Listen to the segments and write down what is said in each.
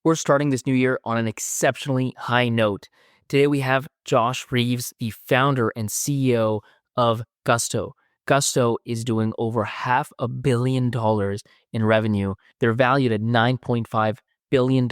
We're starting this new year on an exceptionally high note. Today we have Josh Reeves, the founder and CEO of Gusto. Gusto is doing over $500 million in revenue. They're valued at $9.5 billion.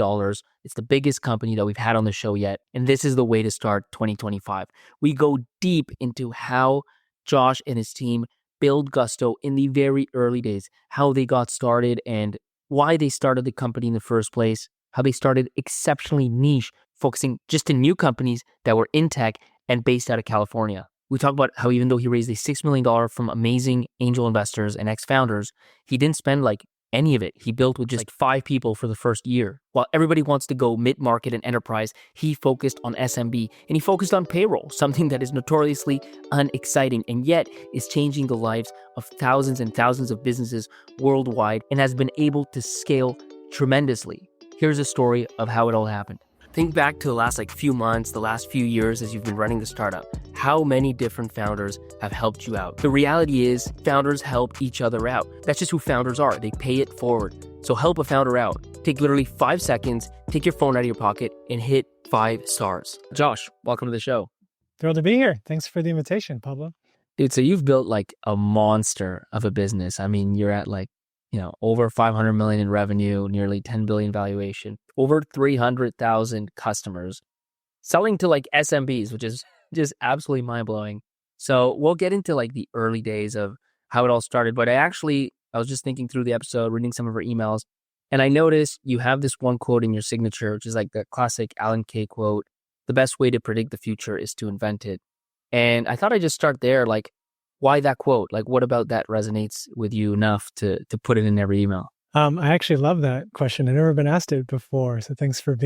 It's the biggest company that we've had on the show yet. And this is the way to start 2025. We go deep into how Josh and his team build Gusto in the very early days, how they got started and why they started the company in the first place, how they started exceptionally niche, focusing just in new companies that were in tech and based out of California. We talk about how even though he raised a $6 million from amazing angel investors and ex-founders, he didn't spend like any of it. He built with just like 5 people for the first year. While everybody wants to go mid-market and enterprise, he focused on SMB and he focused on payroll, something that is notoriously unexciting and yet is changing the lives of thousands and thousands of businesses worldwide and has been able to scale tremendously. Here's a story of how it all happened. Think back to the last few months, the last few years as you've been running the startup. How many different founders have helped you out? The reality is founders help each other out. That's just who founders are. They pay it forward. So help a founder out. Take literally 5 seconds, take your phone out of your pocket and hit 5 stars. Josh, welcome to the show. Thrilled to be here. Thanks for the invitation, Pablo. Dude, so you've built like a monster of a business. I mean, you're at over 500 million in revenue, nearly 10 billion valuation, over 300,000 customers, selling to like SMBs, which is just absolutely mind blowing. So we'll get into like the early days of how it all started. But I was just thinking through the episode, reading some of our emails, and I noticed you have this one quote in your signature, which is like the classic Alan Kay quote: "The best way to predict the future is to invent it." And I thought I'd just start there, like, why that quote? Like, what about that resonates with you enough to put it in every email? I actually love that question. I've never been asked it before. So thanks for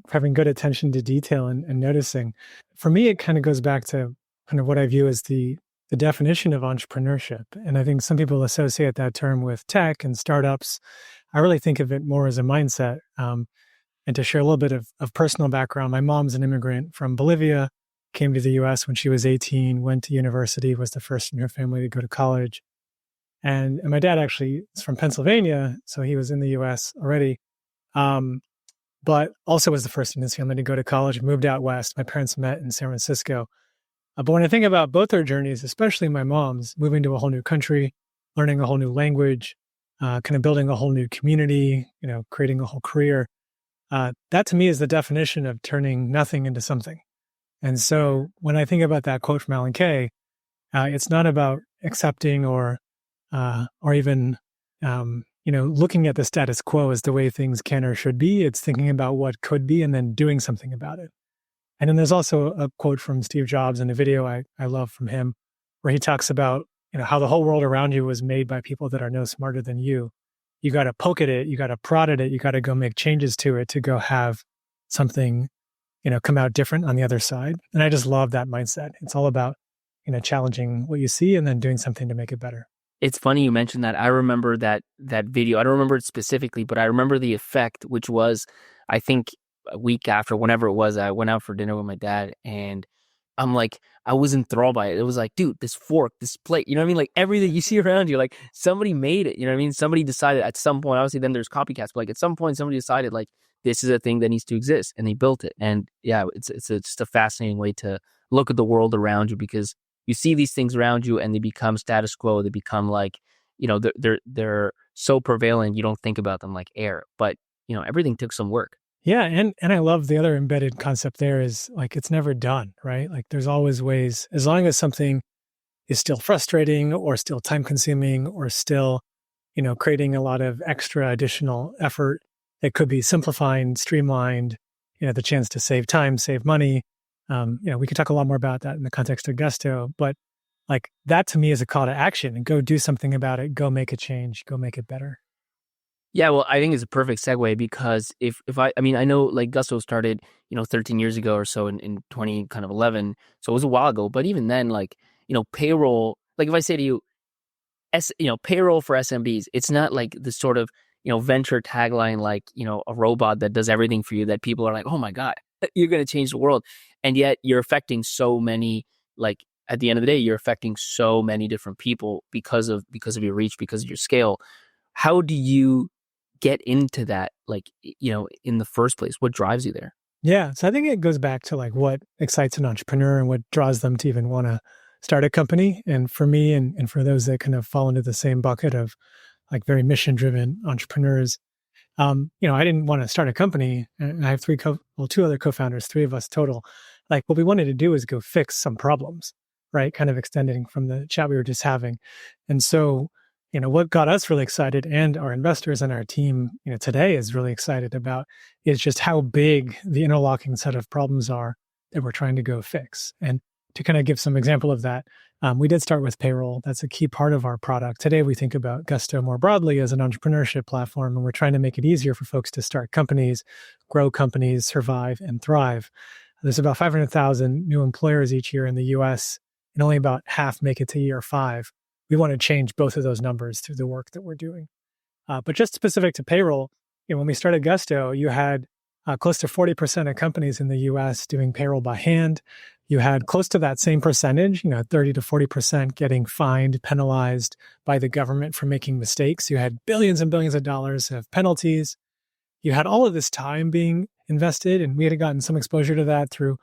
having good attention to detail and noticing. For me, it kind of goes back to kind of what I view as the definition of entrepreneurship. And I think some people associate that term with tech and startups. I really think of it more as a mindset. And to share a little bit of personal background, my mom's an immigrant from Bolivia, came to the US when she was 18, went to university, was the first in her family to go to college. And my dad actually is from Pennsylvania, so he was in the US already, but also was the first in his family to go to college, moved out west. My parents met in San Francisco. But when I think about both their journeys, especially my mom's, moving to a whole new country, learning a whole new language, kind of building a whole new community, creating a whole career, that to me is the definition of turning nothing into something. And so when I think about that quote from Alan Kay, it's not about accepting or even, looking at the status quo as the way things can or should be. It's thinking about what could be and then doing something about it. And then there's also a quote from Steve Jobs in a video I love from him, where he talks about, how the whole world around you was made by people that are no smarter than you. You got to poke at it. You got to prod at it. You got to go make changes to it to go have something come out different on the other side. And I just love that mindset. It's all about, challenging what you see and then doing something to make it better. It's funny you mentioned that. I remember that video. I don't remember it specifically, but I remember the effect, which was, I think a week after, whenever it was, I went out for dinner with my dad and I'm like, I was enthralled by it. It was like, dude, this fork, this plate, you know what I mean? Like everything you see around you, like somebody made it, you know what I mean? Somebody decided at some point, obviously then there's copycats, but like at some point somebody decided like, this is a thing that needs to exist, and they built it. And yeah, it's just a fascinating way to look at the world around you, because you see these things around you and they become status quo. They become like, they're so prevalent you don't think about them like air. But everything took some work. Yeah, and I love the other embedded concept there is like it's never done, right? Like there's always ways, as long as something is still frustrating or still time consuming or still, creating a lot of extra additional effort. It could be simplified, streamlined, the chance to save time, save money. We could talk a lot more about that in the context of Gusto, but like that to me is a call to action and go do something about it, go make a change, go make it better. Yeah, well, I think it's a perfect segue because if I know like Gusto started, 13 years ago or so in 2011. So it was a while ago, but even then, like, payroll, like if I say to you, payroll for SMBs, it's not like the sort of, venture tagline, like, a robot that does everything for you that people are like, oh my God, you're going to change the world. And yet you're affecting so many, like at the end of the day, you're affecting so many different people because of your reach, because of your scale. How do you get into that in the first place? What drives you there? Yeah. So I think it goes back to like what excites an entrepreneur and what draws them to even want to start a company. And for me, and for those that kind of fall into the same bucket of like very mission driven entrepreneurs, I didn't want to start a company, and I have two other co-founders, three of us total. Like what we wanted to do is go fix some problems, right? Kind of extending from the chat we were just having. And so, what got us really excited and our investors and our team, today is really excited about is just how big the interlocking set of problems are that we're trying to go fix. And to kind of give some example of that, we did start with payroll. That's a key part of our product. Today, we think about Gusto more broadly as an entrepreneurship platform, and we're trying to make it easier for folks to start companies, grow companies, survive, and thrive. There's about 500,000 new employers each year in the US, and only about half make it to year 5. We want to change both of those numbers through the work that we're doing. But just specific to payroll, when we started Gusto, you had close to 40% of companies in the US doing payroll by hand. You had close to that same percentage, 30 to 40% getting fined, penalized by the government for making mistakes. You had billions and billions of dollars of penalties. You had all of this time being invested, and we had gotten some exposure to that through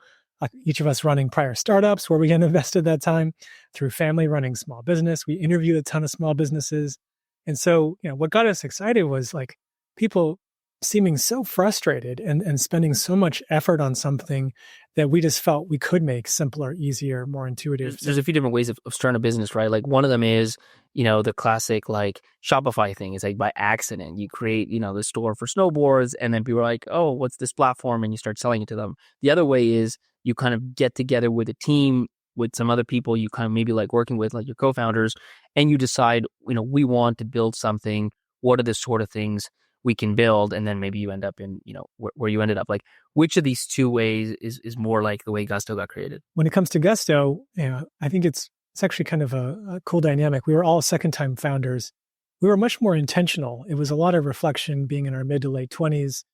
each of us running prior startups where we had invested that time, through family running small business. We interviewed a ton of small businesses. And so, what got us excited was like people seeming so frustrated and spending so much effort on something that we just felt we could make simpler, easier, more intuitive. There's a few different ways of starting a business, right? Like one of them is, the classic like Shopify thing is like by accident. You create, the store for snowboards and then people are like, oh, what's this platform? And you start selling it to them. The other way is you kind of get together with a team with some other people you kind of maybe like working with, like your co-founders, and you decide, we want to build something. What are the sort of things we can build? And then maybe you end up in, where you ended up. Like which of these two ways is more like the way Gusto got created? When it comes to Gusto, I think it's actually kind of a cool dynamic. We were all second-time founders. We were much more intentional. It was a lot of reflection being in our mid to late 20s.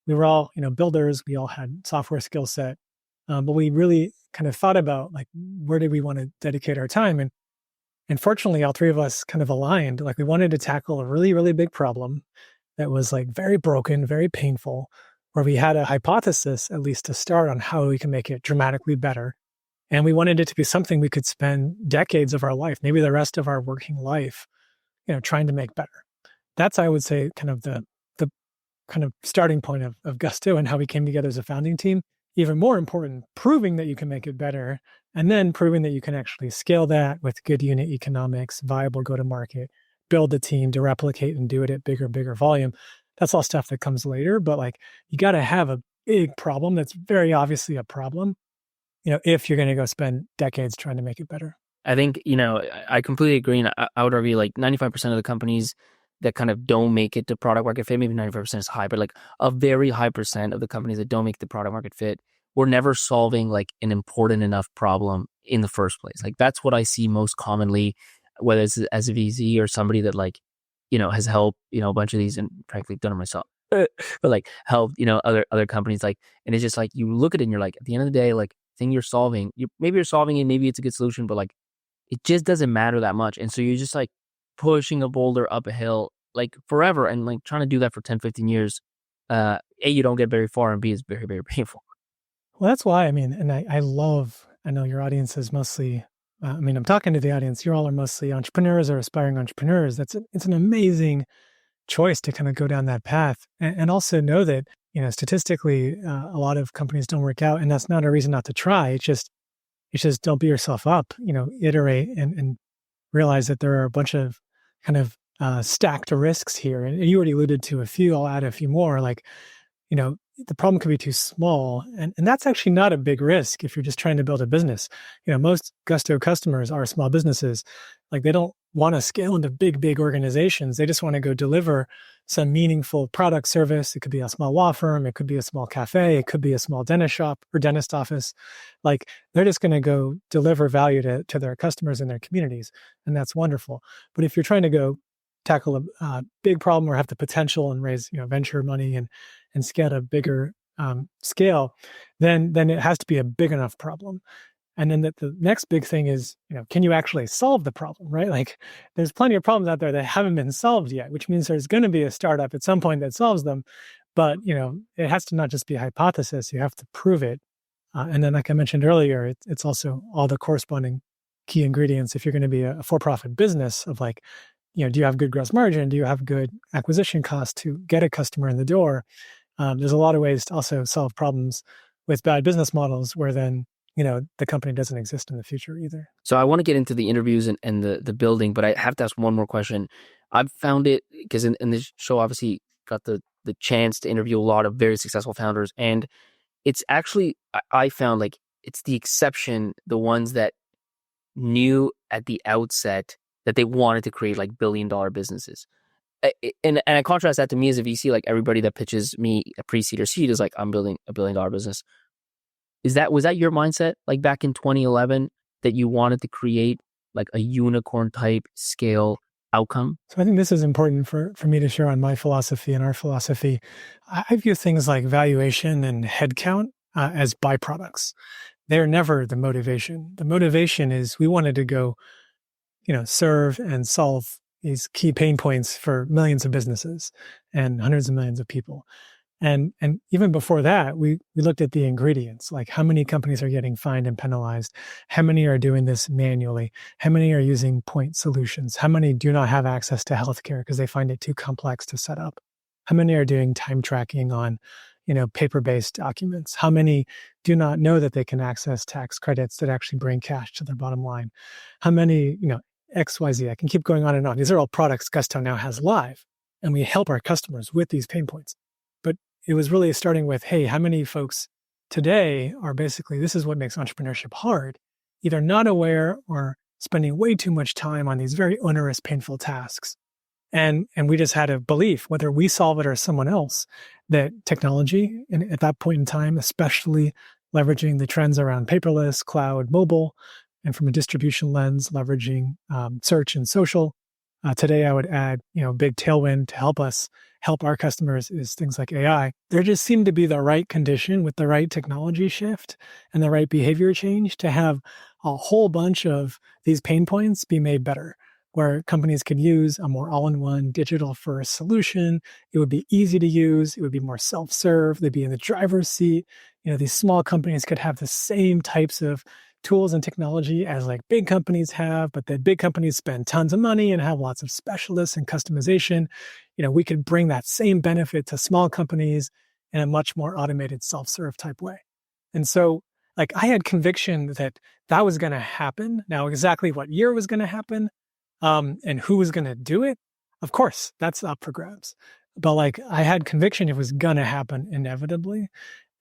We were all, builders. We all had software skill set. But we really kind of thought about like, where did we want to dedicate our time? And fortunately, all three of us kind of aligned. Like we wanted to tackle a really, really big problem that was like very broken, very painful, where we had a hypothesis, at least to start, on how we can make it dramatically better. And we wanted it to be something we could spend decades of our life, maybe the rest of our working life, trying to make better. That's, I would say, kind of the kind of starting point of Gusto and how we came together as a founding team. Even more important, proving that you can make it better, and then proving that you can actually scale that with good unit economics, viable go-to-market, build a team to replicate and do it at bigger volume. That's all stuff that comes later. But like, you got to have a big problem that's very obviously a problem, if you're going to go spend decades trying to make it better. I think, I completely agree. And I would argue like 95% of the companies that kind of don't make it to product market fit, maybe 95% is high, but like a very high percent of the companies that don't make the product market fit were never solving like an important enough problem in the first place. Like that's what I see most commonly, whether it's as a VC or somebody that like, has helped, a bunch of these, and frankly done it myself, but like helped, other companies, like, and it's just like, you look at it and you're like, at the end of the day, like thing you're solving, maybe you're solving it, maybe it's a good solution, but like, it just doesn't matter that much. And so you're just like pushing a boulder up a hill like forever, and like trying to do that for 10, 15 years. A, you don't get very far, and B, is very, very painful. Well, that's why, and I know your audience is mostly, I'm talking to the audience, you all are mostly entrepreneurs or aspiring entrepreneurs. It's an amazing choice to kind of go down that path, and also know that, statistically, a lot of companies don't work out, and that's not a reason not to try. It's just don't beat yourself up, iterate and realize that there are a bunch of kind of stacked risks here. And you already alluded to a few, I'll add a few more, like, the problem could be too small. And that's actually not a big risk if you're just trying to build a business. Most Gusto customers are small businesses. Like they don't want to scale into big organizations. They just want to go deliver some meaningful product service. It could be a small law firm. It could be a small cafe. It could be a small dentist shop or dentist office. Like they're just going to go deliver value to their customers and their communities. And that's wonderful. But if you're trying to go tackle a big problem or have the potential and raise, venture money and scale a bigger scale, then it has to be a big enough problem. And then the next big thing is, can you actually solve the problem, right? Like there's plenty of problems out there that haven't been solved yet, which means there's going to be a startup at some point that solves them. But, it has to not just be a hypothesis. You have to prove it. And then, like I mentioned earlier, it's also all the corresponding key ingredients. If you're going to be a for-profit business of like, do you have good gross margin? Do you have good acquisition cost to get a customer in the door? There's a lot of ways to also solve problems with bad business models where then, the company doesn't exist in the future either. So I want to get into the interviews and the building, but I have to ask one more question. I've found it because in this show, obviously got the chance to interview a lot of very successful founders. And it's actually, I found like it's the exception, the ones that knew at the outset that they wanted to create like billion-dollar businesses. And I contrast that to me as a VC, like everybody that pitches me a pre-seed or seed is like, I'm building a billion-dollar business. Was that your mindset like back in 2011 that you wanted to create like a unicorn type scale outcome? So I think this is important for me to share on my philosophy and our philosophy. I view things like valuation and headcount as byproducts. They're never the motivation. The motivation is we wanted to go, serve and solve these key pain points for millions of businesses and hundreds of millions of people. And even before that, we looked at the ingredients, like how many companies are getting fined and penalized, how many are doing this manually, how many are using point solutions, how many do not have access to healthcare because they find it too complex to set up, how many are doing time tracking on, paper-based documents, how many do not know that they can access tax credits that actually bring cash to their bottom line, how many, XYZ. I can keep going on and on. These are all products Gusto now has live, and we help our customers with these pain points. But it was really starting with, hey, how many folks today are basically, this is what makes entrepreneurship hard, either not aware or spending way too much time on these very onerous, painful tasks. And we just had a belief, whether we solve it or someone else, that technology, and at that point in time, especially leveraging the trends around paperless, cloud, mobile, and from a distribution lens, leveraging search and social. Today, I would add, big tailwind to help our customers is things like AI. There just seemed to be the right condition with the right technology shift and the right behavior change to have a whole bunch of these pain points be made better, where companies could use a more all-in-one digital-first solution. It would be easy to use. It would be more self-serve. They'd be in the driver's seat. These small companies could have the same types of tools and technology as like big companies have, but that big companies spend tons of money and have lots of specialists and customization. We could bring that same benefit to small companies in a much more automated self-serve type way. And so like I had conviction that that was going to happen. Now, exactly what year was going to happen and who was going to do it, of course, that's up for grabs. But like I had conviction it was going to happen inevitably.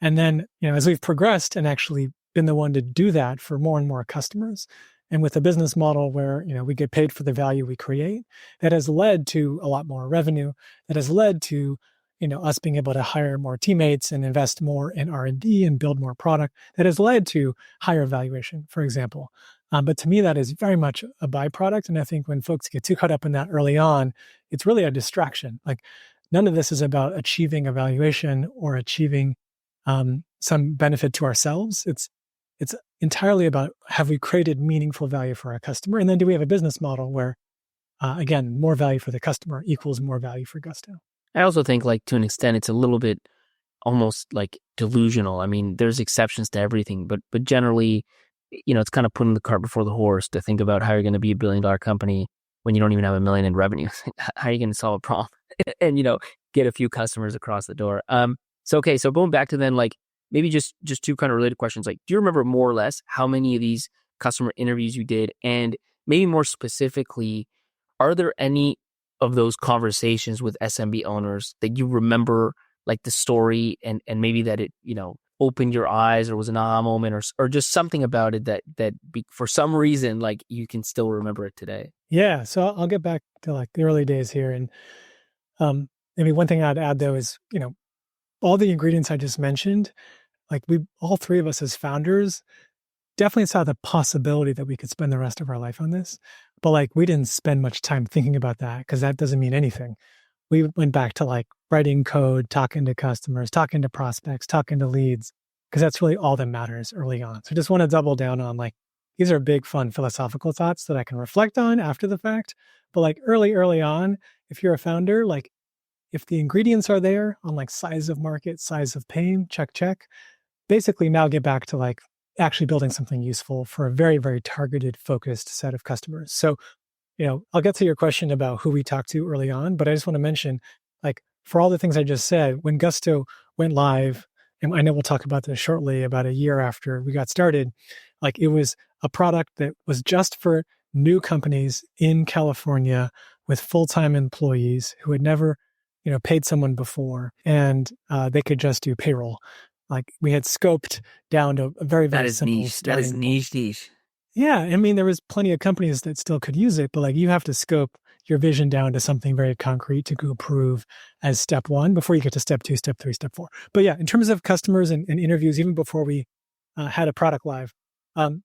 And then, as we've progressed and actually been the one to do that for more and more customers, and with a business model where, we get paid for the value we create, that has led to a lot more revenue, that has led to, us being able to hire more teammates and invest more in R&D and build more product, that has led to higher valuation, for example. But to me, that is very much a byproduct. And I think when folks get too caught up in that early on, it's really a distraction. Like none of this is about achieving a valuation or achieving some benefit to ourselves. It's entirely about, have we created meaningful value for our customer? And then do we have a business model where, again, more value for the customer equals more value for Gusto? I also think like to an extent, it's a little bit almost like delusional. I mean, there's exceptions to everything, but generally, it's kind of putting the cart before the horse to think about how you're going to be a billion-dollar company when you don't even have $1 million in revenue. How are you going to solve a problem and, get a few customers across the door? So going back to then, like, maybe just two kind of related questions. Like, do you remember more or less how many of these customer interviews you did? And maybe more specifically, are there any of those conversations with SMB owners that you remember, like the story and maybe that it, opened your eyes or was an aha moment or just something about it that for some reason, like you can still remember it today? Yeah. So I'll get back to like the early days here. And maybe one thing I'd add though is, all the ingredients I just mentioned, like all three of us as founders definitely saw the possibility that we could spend the rest of our life on this. But like, we didn't spend much time thinking about that because that doesn't mean anything. We went back to like writing code, talking to customers, talking to prospects, talking to leads, because that's really all that matters early on. So I just want to double down on like, these are big, fun philosophical thoughts that I can reflect on after the fact. But like early on, if you're a founder, like if the ingredients are there on like size of market, size of pain, check, check, basically now get back to like actually building something useful for a very, very targeted, focused set of customers. So, I'll get to your question about who we talked to early on, but I just want to mention, like, for all the things I just said, when Gusto went live, and I know we'll talk about this shortly, about a year after we got started, like it was a product that was just for new companies in California with full-time employees who had never, paid someone before, and they could just do payroll. Like we had scoped down to a very, That very is simple niche. That is starting point. niche. Yeah, I mean, there was plenty of companies that still could use it, but like you have to scope your vision down to something very concrete to go prove as step one before you get to step two, step three, step four. But yeah, in terms of customers and interviews, even before we had a product live,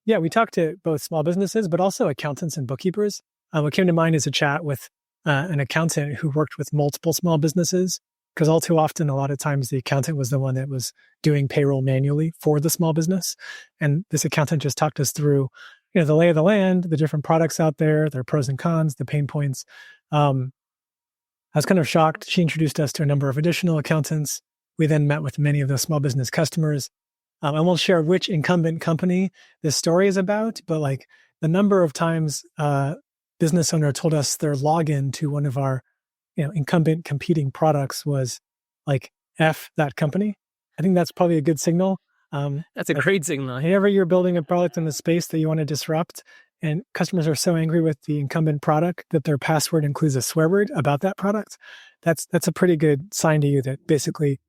yeah, we talked to both small businesses, but also accountants and bookkeepers. What came to mind is a chat with an accountant who worked with multiple small businesses, because all too often, a lot of times the accountant was the one that was doing payroll manually for the small business. And this accountant just talked us through the lay of the land, the different products out there, their pros and cons, the pain points. I was kind of shocked. She introduced us to a number of additional accountants. We then met with many of those small business customers. I won't share which incumbent company this story is about, but like the number of times business owner told us their login to one of our incumbent competing products was like F that company. I think that's probably a good signal. That's a great signal. Whenever you're building a product in the space that you want to disrupt, and customers are so angry with the incumbent product that their password includes a swear word about that product, that's a pretty good sign to you that basically,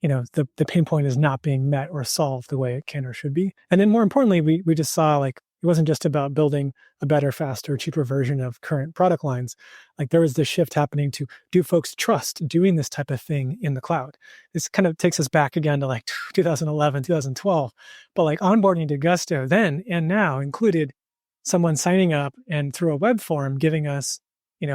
the pain point is not being met or solved the way it can or should be. And then more importantly, we just saw like it wasn't just about building a better, faster, cheaper version of current product lines. Like there was this shift happening to, do folks trust doing this type of thing in the cloud? This kind of takes us back again to like 2011, 2012. But like onboarding to Gusto then and now included someone signing up and through a web form giving us,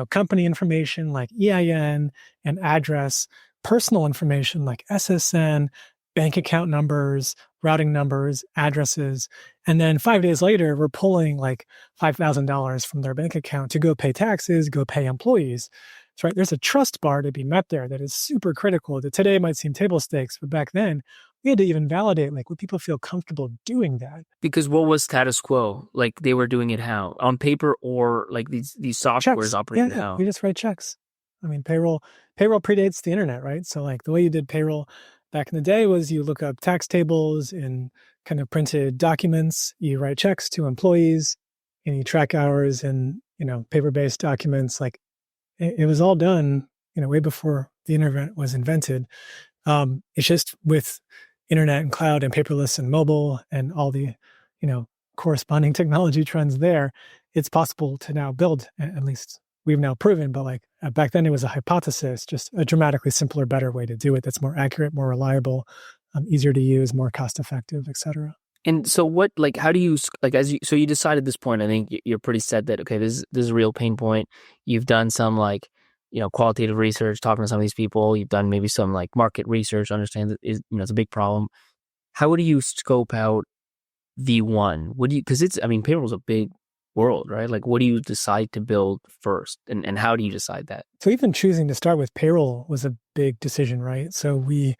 company information like EIN and address, personal information like SSN, bank account numbers, routing numbers, addresses. And then 5 days later, we're pulling like $5,000 from their bank account to go pay taxes, go pay employees. That's right. There's a trust bar to be met there that is super critical that today might seem table stakes, but back then we had to even validate like would people feel comfortable doing that? Because what was status quo? Like they were doing it how? On paper or like these softwares operated how? We just write checks. I mean, payroll predates the internet, right? So like the way you did payroll back in the day was you look up tax tables in kind of printed documents, you write checks to employees, and you track hours in, paper-based documents. Like it was all done, way before the internet was invented. It's just with internet and cloud and paperless and mobile and all the, corresponding technology trends there, it's possible to now build, at least we've now proven, but like back then it was a hypothesis, just a dramatically simpler, better way to do it that's more accurate, more reliable, easier to use, more cost effective, et cetera. And so what, like, how do you, like, so you decided at this point, I think you're pretty set that, okay, this is a real pain point. You've done some like, qualitative research, talking to some of these people. You've done maybe some like market research, understand that it's a big problem. How do you scope out V1? Because payroll's a big world, right? Like, what do you decide to build first, and how do you decide that? So even choosing to start with payroll was a big decision, right? So we're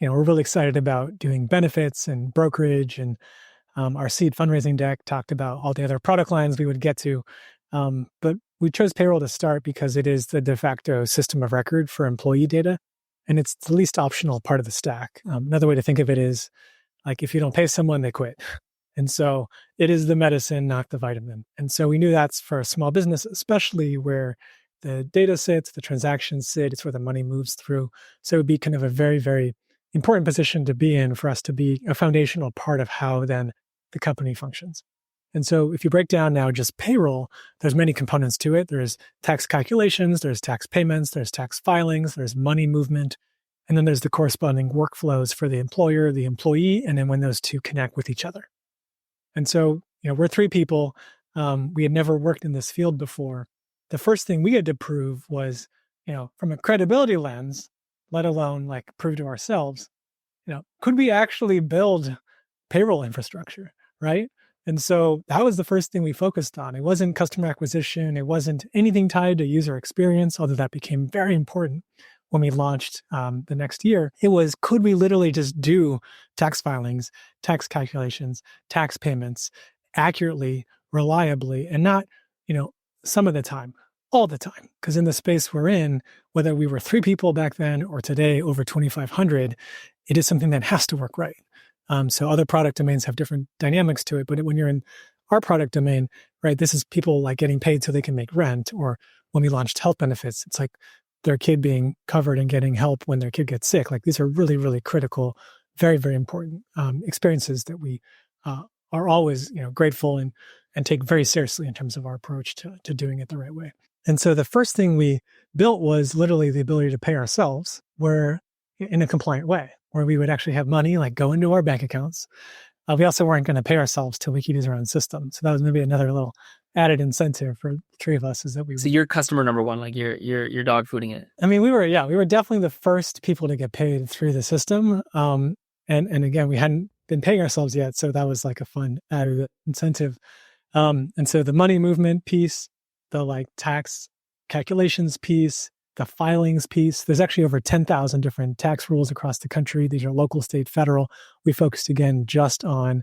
really excited about doing benefits and brokerage, and our seed fundraising deck talked about all the other product lines we would get to. But we chose payroll to start because it is the de facto system of record for employee data, and it's the least optional part of the stack. Another way to think of it is like if you don't pay someone, they quit. And so it is the medicine, not the vitamin. And so we knew that's for a small business, especially where the data sits, the transactions sit, it's where the money moves through. So it would be kind of a very, very important position to be in for us to be a foundational part of how then the company functions. And so if you break down now just payroll, there's many components to it. There's tax calculations, there's tax payments, there's tax filings, there's money movement, and then there's the corresponding workflows for the employer, the employee, and then when those two connect with each other. And so, we're three people. We had never worked in this field before. The first thing we had to prove was, from a credibility lens, let alone like prove to ourselves, could we actually build payroll infrastructure, right? And so that was the first thing we focused on. It wasn't customer acquisition. It wasn't anything tied to user experience, although that became very important. when we launched the next year, it was, could we literally just do tax filings, tax calculations, tax payments accurately, reliably, and not, some of the time, all the time? Because in the space we're in, whether we were 3 people back then or today over 2,500, it is something that has to work right. So other product domains have different dynamics to it, but when you're in our product domain, right, this is people like getting paid so they can make rent. Or when we launched health benefits, it's like their kid being covered and getting help when their kid gets sick. Like these are really, really critical, very, very important experiences that we are always, grateful and take very seriously in terms of our approach to doing it the right way. And so the first thing we built was literally the ability to pay ourselves, where in a compliant way, where we would actually have money like go into our bank accounts. We also weren't going to pay ourselves till we could use our own system. So that was maybe another little added incentive for the 3 of us, is that we. So you're customer number one, like you're dog fooding it. I mean, we were definitely the first people to get paid through the system. And again, we hadn't been paying ourselves yet, so that was like a fun added incentive. And so the money movement piece, the like tax calculations piece, the filings piece. There's actually over 10,000 different tax rules across the country. These are local, state, federal. We focused again just on,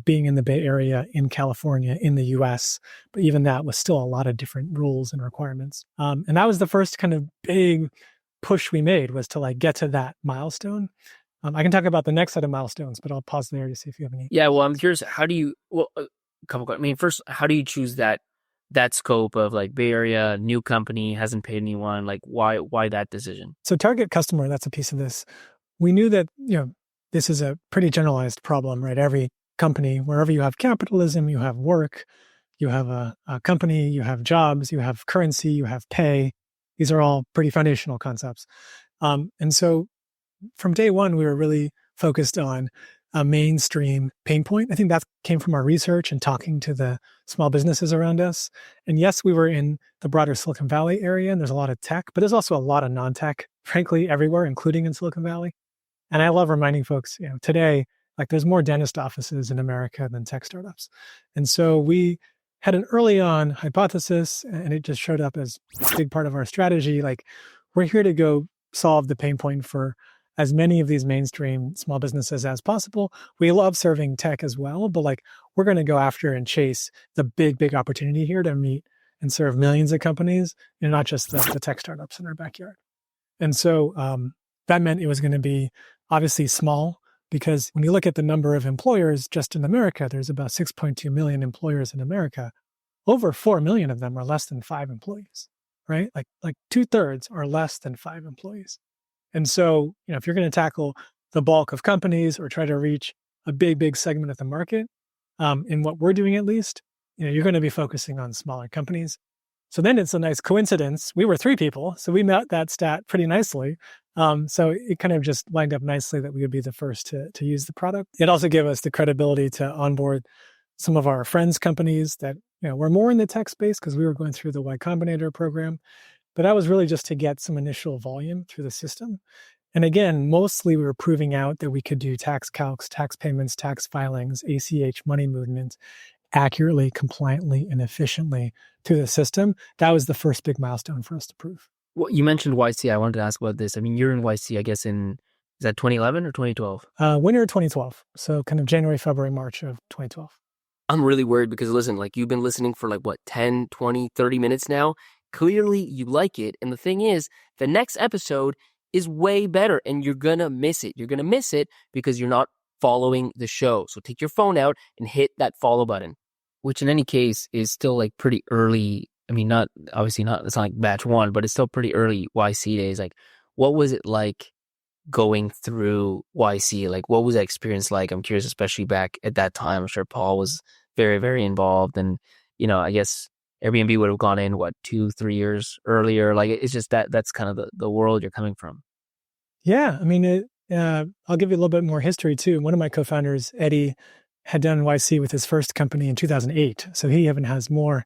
being in the Bay Area, in California, in the US. But even that was still a lot of different rules and requirements. And that was the first kind of big push we made, was to like get to that milestone. I can talk about the next set of milestones, but I'll pause there to see if you have any. Yeah, well, I'm curious, how do you, first, how do you choose that scope of like Bay Area, new company, hasn't paid anyone? Like why that decision? So target customer, that's a piece of this. We knew that, this is a pretty generalized problem, right? Every company, wherever you have capitalism, you have work, you have a company, you have jobs, you have currency, you have pay. These are all pretty foundational concepts. And so from day one, we were really focused on a mainstream pain point. I think that came from our research and talking to the small businesses around us. And yes, we were in the broader Silicon Valley area, and there's a lot of tech, but there's also a lot of non-tech, frankly, everywhere, including in Silicon Valley. And I love reminding folks, today, like there's more dentist offices in America than tech startups. And so we had an early on hypothesis, and it just showed up as a big part of our strategy. Like, we're here to go solve the pain point for as many of these mainstream small businesses as possible. We love serving tech as well, but like we're going to go after and chase the big opportunity here to meet and serve millions of companies, and not just the tech startups in our backyard. And so that meant it was going to be obviously small, because when you look at the number of employers just in America, there's about 6.2 million employers in America. Over 4 million of them are less than 5 employees, right? Like 2/3 are less than 5 employees. And so, if you're going to tackle the bulk of companies or try to reach a big segment of the market, in what we're doing at least, you're going to be focusing on smaller companies. So then it's a nice coincidence. We were 3 people, so we met that stat pretty nicely. So it kind of just lined up nicely that we would be the first to use the product. It also gave us the credibility to onboard some of our friends' companies that were more in the tech space, because we were going through the Y Combinator program. But that was really just to get some initial volume through the system. And again, mostly we were proving out that we could do tax calcs, tax payments, tax filings, ACH, money movement accurately, compliantly, and efficiently through the system. That was the first big milestone for us to prove. Well, you mentioned YC. I wanted to ask about this. I mean, you're in YC, I guess, is that 2011 or 2012? Winter of 2012. So kind of January, February, March of 2012. I'm really worried because listen, like you've been listening for like what, 10, 20, 30 minutes now. Clearly you like it. And the thing is, the next episode is way better and you're going to miss it. You're going to miss it because you're not following the show. So take your phone out and hit that follow button, which in any case is still like pretty early. I mean, it's not like batch 1, but it's still pretty early YC days. Like, what was it like going through YC? Like, what was that experience like? I'm curious, especially back at that time. I'm sure Paul was very, very involved. And, I guess Airbnb would have gone in, 2-3 years earlier. Like, it's just that's kind of the world you're coming from. Yeah. I mean, I'll give you a little bit more history too. One of my co-founders, Eddie, had done YC with his first company in 2008. So he even has more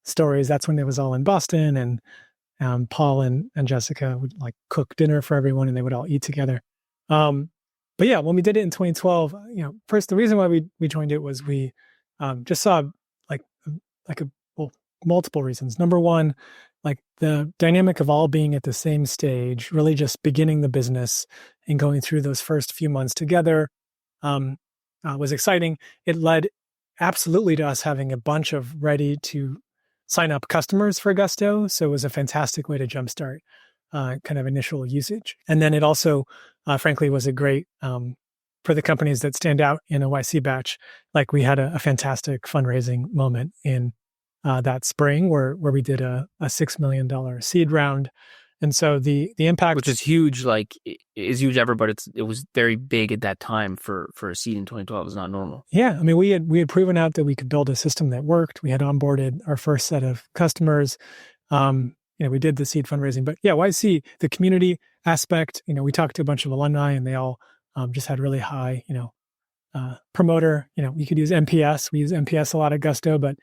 stories. That's when it was all in Boston, and Paul and Jessica would like cook dinner for everyone and they would all eat together. But yeah, when we did it in 2012, first, the reason why we joined it was we just saw multiple reasons. Number one, like the dynamic of all being at the same stage, really just beginning the business and going through those first few months together um, was exciting. It led absolutely to us having a bunch of ready to sign up customers for Gusto. So it was a fantastic way to jumpstart kind of initial usage. And then it also, frankly, was a great for the companies that stand out in a YC batch. Like we had a fantastic fundraising moment in that spring where we did a $6 million seed round. And so the impact, which is huge, like is huge ever, but it was very big at that time for a seed in 2012. It's not normal. Yeah, I mean, we had proven out that we could build a system that worked. We had onboarded our first set of customers. We did the seed fundraising, but yeah, YC, the community aspect. We talked to a bunch of alumni, and they all just had really high, promoter. We could use NPS. We use NPS a lot at Gusto, but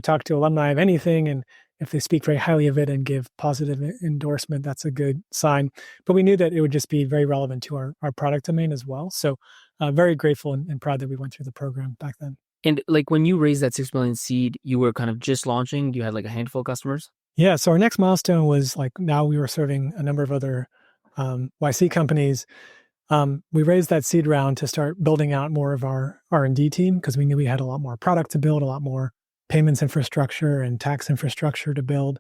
talk to alumni of anything, and if they speak very highly of it and give positive endorsement, that's a good sign. But we knew that it would just be very relevant to our product domain as well. So very grateful and proud that we went through the program back then. And like when you raised that 6 million seed, you were kind of just launching. You had like a handful of customers. Yeah. So our next milestone was like now we were serving a number of other YC companies. We raised that seed round to start building out more of our R&D team because we knew we had a lot more product to build, a lot more payments infrastructure and tax infrastructure to build.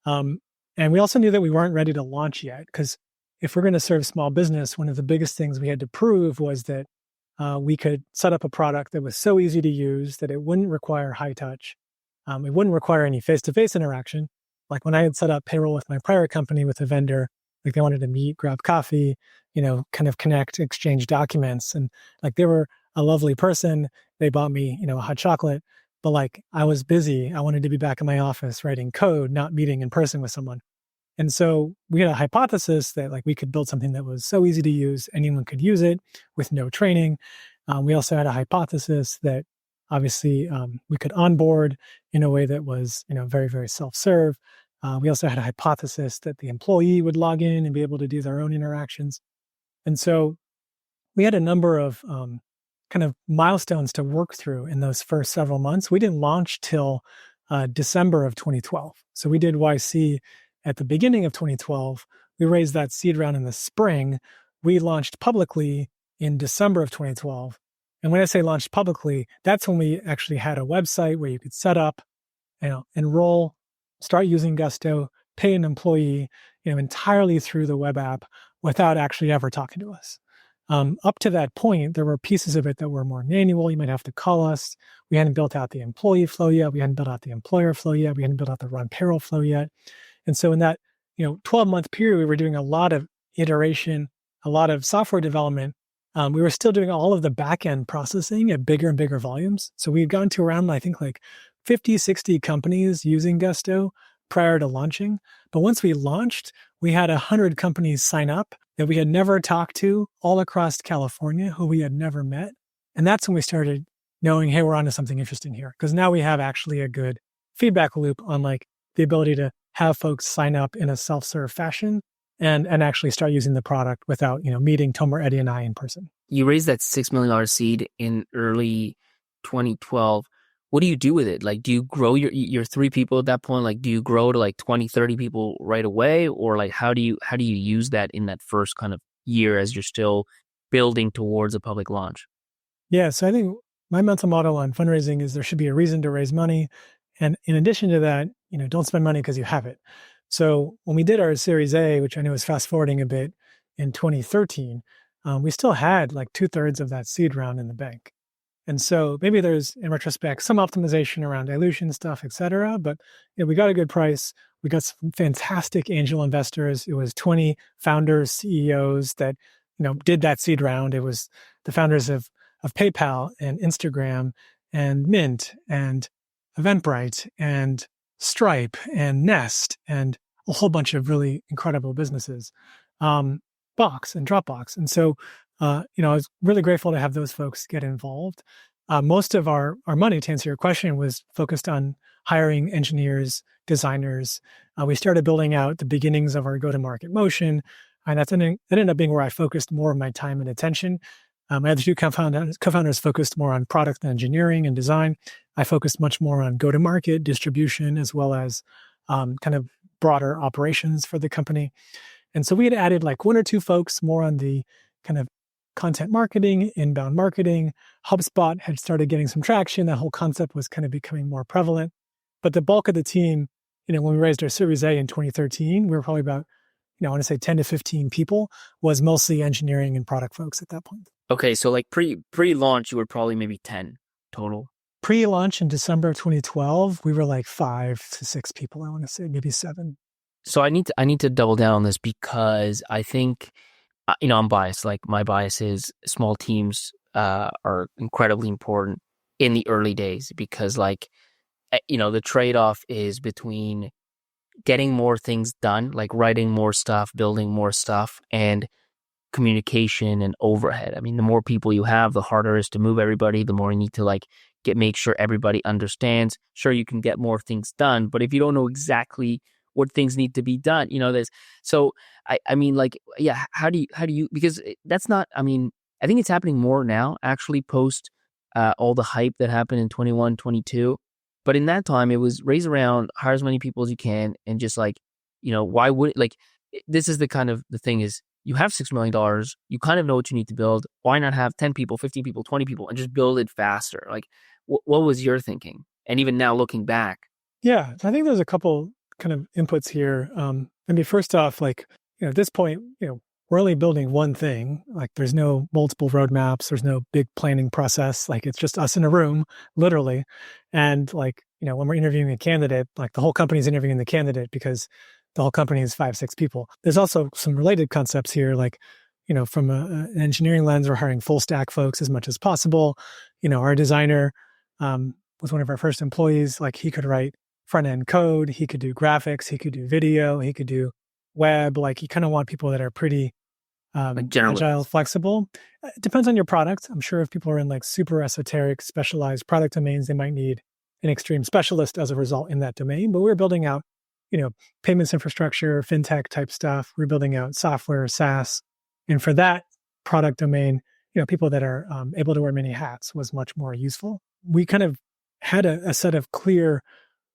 And we also knew that we weren't ready to launch yet because if we're going to serve small business, one of the biggest things we had to prove was that we could set up a product that was so easy to use that it wouldn't require high touch. It wouldn't require any face-to-face interaction. Like when I had set up payroll with my prior company with a vendor, like they wanted to meet, grab coffee, kind of connect, exchange documents. And like they were a lovely person. They bought me, a hot chocolate. But like I was busy. I wanted to be back in my office writing code, not meeting in person with someone. And so we had a hypothesis that like we could build something that was so easy to use, anyone could use it with no training. We also had a hypothesis that obviously we could onboard in a way that was, very, very self-serve. We also had a hypothesis that the employee would log in and be able to do their own interactions. And so we had a number of kind of milestones to work through in those first several months. We didn't launch till December of 2012. So we did YC at the beginning of 2012. We raised that seed round in the spring. We launched publicly in December of 2012. And when I say launched publicly, that's when we actually had a website where you could set up, enroll, start using Gusto, pay an employee, entirely through the web app without actually ever talking to us. Up to that point, there were pieces of it that were more manual. You might have to call us. We hadn't built out the employee flow yet. We hadn't built out the employer flow yet. We hadn't built out the run payroll flow yet. And so in that, 12-month period, we were doing a lot of iteration, a lot of software development. We were still doing all of the back-end processing at bigger and bigger volumes. So we had gone to around, I think, like 50, 60 companies using Gusto prior to launching. But once we launched, we had 100 companies sign up that we had never talked to all across California who we had never met. And that's when we started knowing, hey, we're onto something interesting here. Because now we have actually a good feedback loop on like the ability to have folks sign up in a self-serve fashion and actually start using the product without, meeting Tomer, Eddie, and I in person. You raised that $6 million seed in early 2012. What do you do with it? Like, do you grow your 3 people at that point? Like, do you grow to like 20, 30 people right away? Or like, how do you use that in that first kind of year as you're still building towards a public launch? Yeah. So I think my mental model on fundraising is there should be a reason to raise money. And in addition to that, don't spend money because you have it. So when we did our Series A, which I know is fast forwarding a bit in 2013, we still had like 2/3 of that seed round in the bank. And so maybe there's, in retrospect, some optimization around dilution stuff, et cetera. But we got a good price. We got some fantastic angel investors. It was 20 founders, CEOs that, did that seed round. It was the founders of PayPal and Instagram and Mint and Eventbrite and Stripe and Nest and a whole bunch of really incredible businesses, Box and Dropbox. And so, I was really grateful to have those folks get involved. Most of our money, to answer your question, was focused on hiring engineers, designers. We started building out the beginnings of our go-to-market motion, and that ended up being where I focused more of my time and attention. My other two co-founders focused more on product and engineering and design. I focused much more on go-to-market, distribution, as well as kind of broader operations for the company. And so we had added like one or two folks more on the kind of content marketing, inbound marketing. HubSpot had started getting some traction. That whole concept was kind of becoming more prevalent. But the bulk of the team, when we raised our Series A in 2013, we were probably about, I want to say 10 to 15 people, was mostly engineering and product folks at that point. Okay, so like pre-launch, you were probably maybe 10 total. Pre-launch in December of 2012, we were like 5 to 6 people, I want to say, maybe 7. So I need to double down on this because I think, I'm biased. Like my bias is small teams are incredibly important in the early days because like, the trade-off is between getting more things done, like writing more stuff, building more stuff, and communication and overhead. I mean, the more people you have, the harder it is to move everybody, the more you need to like make sure everybody understands. Sure, you can get more things done, but if you don't know exactly what things need to be done, there's so I mean like, yeah, how do you because that's not, I mean, I think it's happening more now actually post all the hype that happened in 21, 22. But in that time, it was raise around, hire as many people as you can, and just like, why would like this is the kind of the thing is you have $6 million, you kind of know what you need to build. Why not have 10 people, 15 people, 20 people, and just build it faster? Like, what was your thinking? And even now looking back. Yeah, I think there's a couple kind of inputs here. Maybe first off, like, at this point, we're only building one thing. Like there's no multiple roadmaps. There's no big planning process. Like it's just us in a room, literally. And like, when we're interviewing a candidate, like the whole company's interviewing the candidate because the whole company is 5, 6 people. There's also some related concepts here. Like, from an engineering lens, we're hiring full stack folks as much as possible. Our designer was one of our first employees. Like he could write front end code. He could do graphics. He could do video. He could do web. Like you kind of want people that are pretty Like agile, flexible. It depends on your product. I'm sure if people are in like super esoteric, specialized product domains, they might need an extreme specialist as a result in that domain. But we're building out, payments infrastructure, fintech type stuff. We're building out software, SaaS. And for that product domain, people that are able to wear many hats was much more useful. We kind of had a set of clear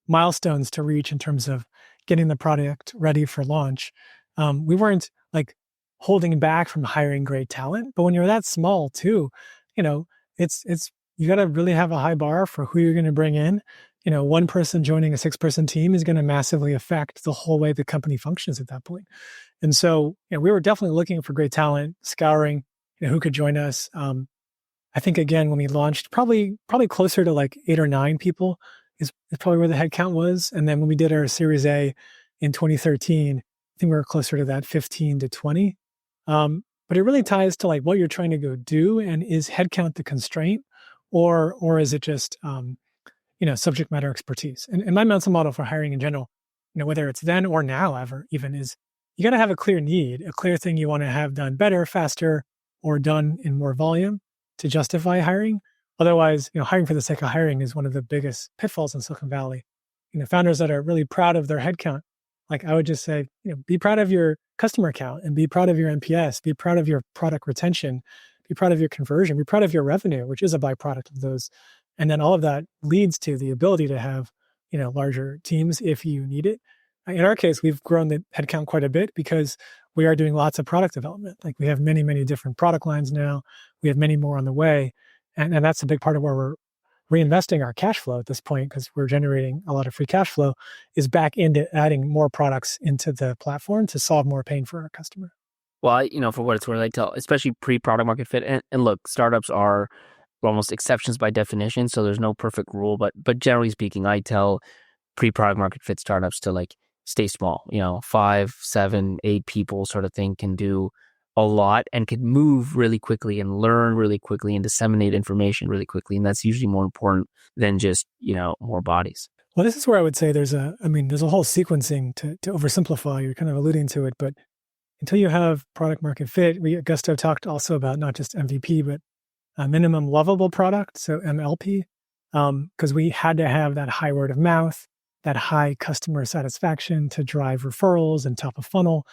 milestones to reach in terms of getting the product ready for launch. We weren't like holding back from hiring great talent, but when you're that small too, it's you got to really have a high bar for who you're going to bring in. One person joining a 6-person team is going to massively affect the whole way the company functions at that point. And so, we were definitely looking for great talent, scouring, who could join us. I think again, when we launched, probably closer to like 8 or 9 people is probably where the headcount was. And then when we did our Series A in 2013, I think we were closer to that 15 to 20. But it really ties to like what you're trying to go do, and is headcount the constraint, or is it just subject matter expertise? And my mental model for hiring in general, whether it's then or now ever even, is you got to have a clear need, a clear thing you want to have done better, faster, or done in more volume to justify hiring. Otherwise, hiring for the sake of hiring is one of the biggest pitfalls in Silicon Valley. Founders that are really proud of their headcount, like I would just say, be proud of your customer count and be proud of your NPS, be proud of your product retention, be proud of your conversion, be proud of your revenue, which is a byproduct of those. And then all of that leads to the ability to have, larger teams if you need it. In our case, we've grown the headcount quite a bit because we are doing lots of product development. Like we have many, many different product lines now. We have many more on the way. And that's a big part of where we're reinvesting our cash flow at this point, because we're generating a lot of free cash flow, is back into adding more products into the platform to solve more pain for our customer. Well, for what it's worth, I tell, especially pre-product market fit, and look, startups are almost exceptions by definition, so there's no perfect rule, but generally speaking, I tell pre-product market fit startups to like stay small. 5, 7, 8 people sort of thing can do a lot and can move really quickly and learn really quickly and disseminate information really quickly, and that's usually more important than just more bodies. Well, this is where I would say there's a whole sequencing to oversimplify. You're kind of alluding to it, but until you have product market fit, we at Gusto talked also about not just MVP, but a minimum lovable product, so MLP, because we had to have that high word of mouth, that high customer satisfaction to drive referrals and top of funnel.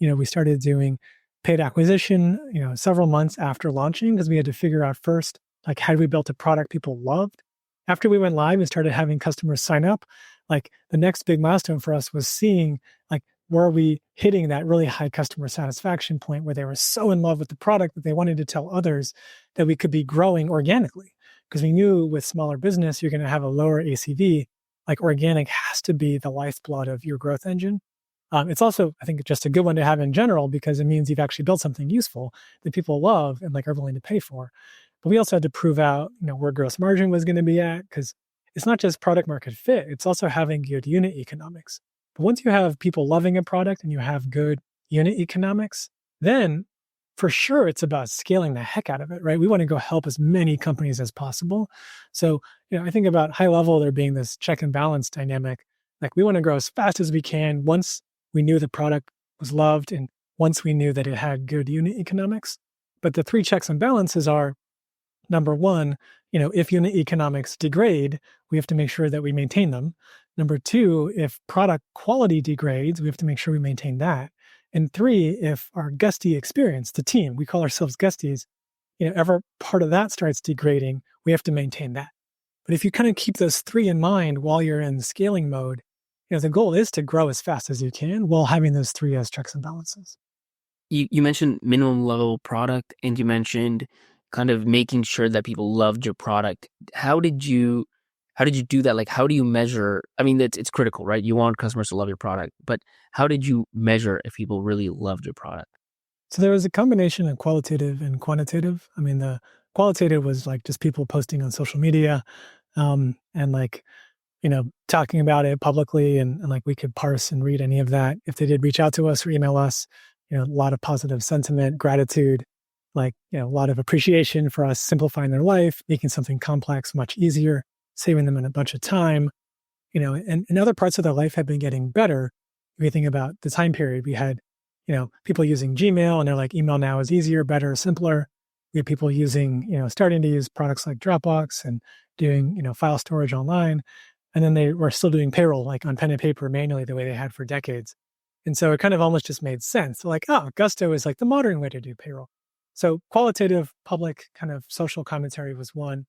We started doing paid acquisition, several months after launching because we had to figure out first, like, had we built a product people loved? After we went live and started having customers sign up, like the next big milestone for us was seeing, like, were we hitting that really high customer satisfaction point where they were so in love with the product that they wanted to tell others that we could be growing organically? Because we knew with smaller business, you're going to have a lower ACV. Like, organic has to be the lifeblood of your growth engine. It's also, I think, just a good one to have in general because it means you've actually built something useful that people love and like are willing to pay for. But we also had to prove out, where gross margin was going to be at because it's not just product market fit; it's also having good unit economics. But once you have people loving a product and you have good unit economics, then for sure it's about scaling the heck out of it, right? We want to go help as many companies as possible. So, I think about high level there being this check and balance dynamic. Like, we want to grow as fast as we can once we knew the product was loved and once we knew that it had good unit economics. But the three checks and balances are, number one, if unit economics degrade, we have to make sure that we maintain them. Number two, if product quality degrades, we have to make sure we maintain that. And three, if our gusty experience, the team, we call ourselves gusties, ever part of that starts degrading, we have to maintain that. But if you kind of keep those three in mind while you're in scaling mode, the goal is to grow as fast as you can while having those three as checks and balances. You mentioned minimum level product and you mentioned kind of making sure that people loved your product. How did you do that? Like, how do you measure? I mean, it's critical, right? You want customers to love your product, but how did you measure if people really loved your product? So there was a combination of qualitative and quantitative. I mean, the qualitative was like just people posting on social media, and like, talking about it publicly and like we could parse and read any of that. If they did reach out to us or email us, a lot of positive sentiment, gratitude, like, a lot of appreciation for us simplifying their life, making something complex much easier, saving them a bunch of time, and other parts of their life have been getting better. If you think about the time period, we had, people using Gmail and they're like, email now is easier, better, simpler. We had people using, starting to use products like Dropbox and doing, file storage online. And then they were still doing payroll, like on pen and paper manually the way they had for decades. And so it kind of almost just made sense. So like, oh, Gusto is like the modern way to do payroll. So qualitative public kind of social commentary was one.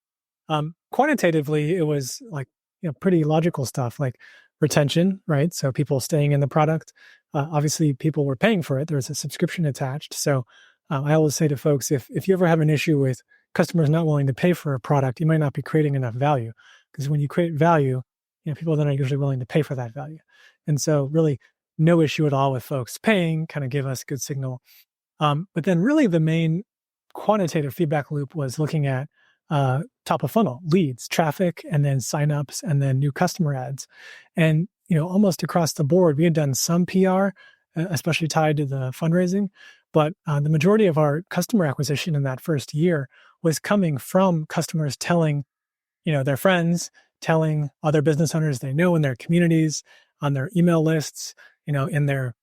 Quantitatively, it was like, pretty logical stuff like retention, right? So people staying in the product. Obviously, people were paying for it. There's a subscription attached. So I always say to folks, if you ever have an issue with customers not willing to pay for a product, you might not be creating enough value. Because when you create value, people then are usually willing to pay for that value. And so really no issue at all with folks paying, kind of give us good signal. But then really the main quantitative feedback loop was looking at top of funnel leads, traffic, and then signups, and then new customer ads. And, almost across the board, we had done some PR, especially tied to the fundraising. But the majority of our customer acquisition in that first year was coming from customers telling, their friends, telling other business owners they know in their communities, on their email lists, in their,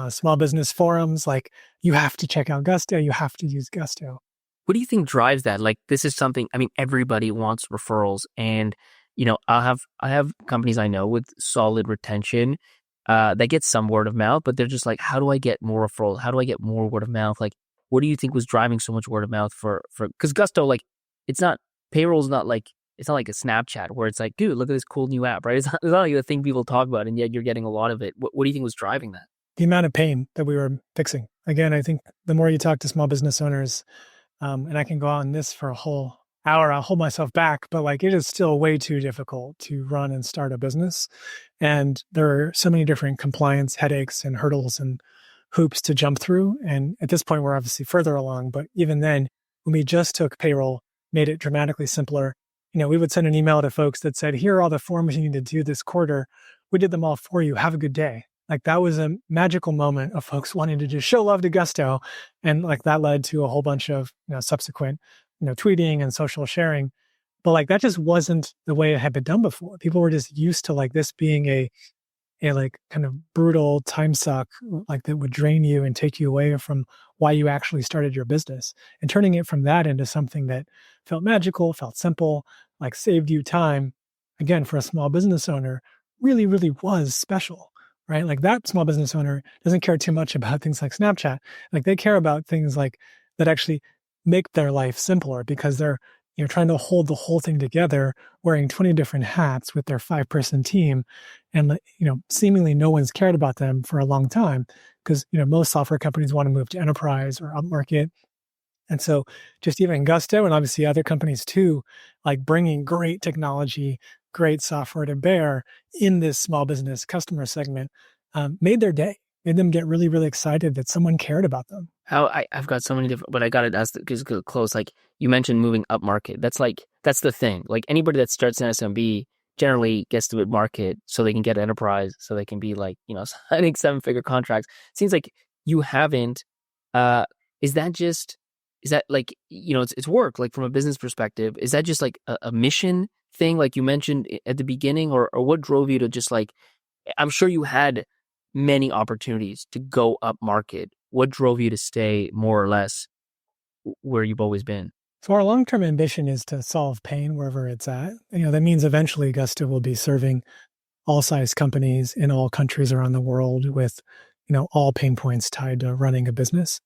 small business forums, like, you have to check out Gusto, you have to use Gusto. What do you think drives that? Like, this is something, I mean, everybody wants referrals and, I have companies I know with solid retention that get some word of mouth, but they're just like, how do I get more referrals? How do I get more word of mouth? Like, what do you think was driving so much word of mouth because Gusto, like, payroll's not like, it's not like a Snapchat where it's like, dude, look at this cool new app, right? It's not like the thing people talk about, and yet you're getting a lot of it. What do you think was driving that? The amount of pain that we were fixing. Again, I think the more you talk to small business owners, and I can go on this for a whole hour, I'll hold myself back, but like, it is still way too difficult to run and start a business. And there are so many different compliance headaches and hurdles and hoops to jump through. And at this point, we're obviously further along, but even then, when we just took payroll, made it dramatically simpler, we would send an email to folks that said, here are all the forms you need to do this quarter. We did them all for you. Have a good day. Like, that was a magical moment of folks wanting to just show love to Gusto. And like, that led to a whole bunch of, subsequent, tweeting and social sharing. But like, that just wasn't the way it had been done before. People were just used to like this being a like kind of brutal time suck, like that would drain you and take you away from why you actually started your business, and turning it from that into something that felt magical, felt simple, like saved you time. Again, for a small business owner, really, really was special. right? Like that small business owner doesn't care too much about things like Snapchat. Like they care about things like that actually make their life simpler because they're trying to hold the whole thing together, wearing 20 different hats with their 5-person team, and seemingly no one's cared about them for a long time because most software companies want to move to enterprise or upmarket. And so just even Gusto and obviously other companies too, like bringing great technology, great software to bear in this small business customer segment made their day, made them get really, really excited that someone cared about them. I've got so many different, but I got to ask because close. Like you mentioned, moving up market. That's the thing. Like anybody that starts an SMB generally gets to mid market so they can get enterprise, so they can be like signing 7-figure contracts. Seems like you haven't. Uh, is that just is that like it's work like from a business perspective? Is that just like a mission thing, like you mentioned at the beginning, or what drove you to just like? I'm sure you had many opportunities to go up market. What drove you to stay more or less where you've always been? So our long-term ambition is to solve pain wherever it's at. That means eventually Gusto will be serving all size companies in all countries around the world with, all pain points tied to running a business.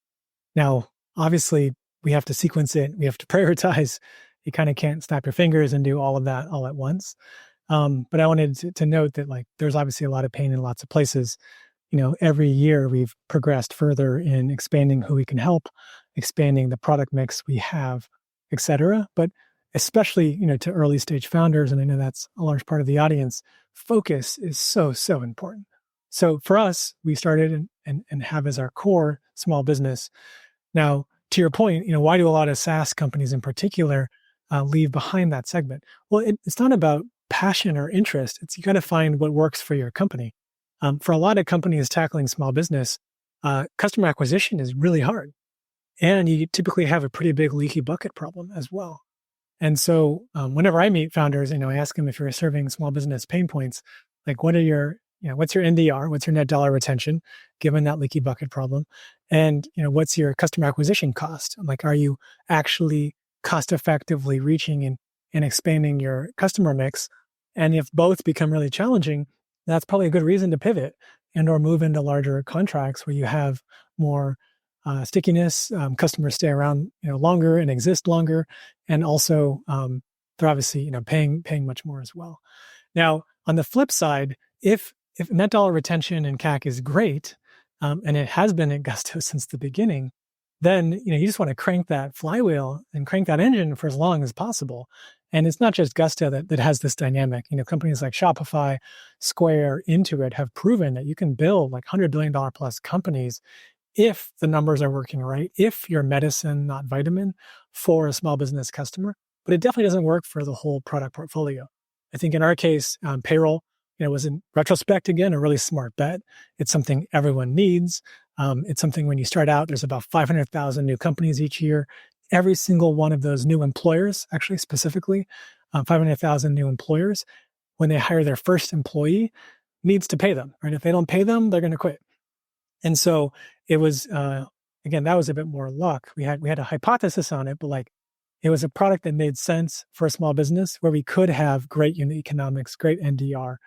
Now, obviously, we have to sequence it. We have to prioritize. You kind of can't snap your fingers and do all of that all at once. But I wanted to note that like there's obviously a lot of pain in lots of places. Every year we've progressed further in expanding who we can help, expanding the product mix we have, et cetera. But especially, to early stage founders, and I know that's a large part of the audience, focus is so, so important. So for us, we started and have as our core small business. Now, to your point, why do a lot of SaaS companies in particular leave behind that segment? Well, it's not about passion or interest. It's you got to find what works for your company. For a lot of companies tackling small business, customer acquisition is really hard. And you typically have a pretty big leaky bucket problem as well. And so whenever I meet founders, I ask them if you're serving small business pain points, like what's your NDR? What's your net dollar retention, given that leaky bucket problem? And, what's your customer acquisition cost? Like, are you actually cost effectively reaching and expanding your customer mix? And if both become really challenging, that's probably a good reason to pivot and or move into larger contracts where you have more stickiness. Customers stay around longer and exist longer, and also they're obviously paying much more as well. Now, on the flip side, if net dollar retention and CAC is great, and it has been at Gusto since the beginning, then you just want to crank that flywheel and crank that engine for as long as possible. And it's not just Gusto that has this dynamic. Companies like Shopify, Square, Intuit have proven that you can build like $100 billion plus companies if the numbers are working right, if you're medicine, not vitamin, for a small business customer. But it definitely doesn't work for the whole product portfolio. I think in our case, payroll, was in retrospect, again, a really smart bet. It's something everyone needs. It's something when you start out, there's about 500,000 new companies each year. Every single one of those new employers, actually specifically, 500,000 new employers, when they hire their first employee, needs to pay them, right? If they don't pay them, they're going to quit. And so it was, again, that was a bit more luck. We had a hypothesis on it, but like it was a product that made sense for a small business where we could have great unit economics, great NDR.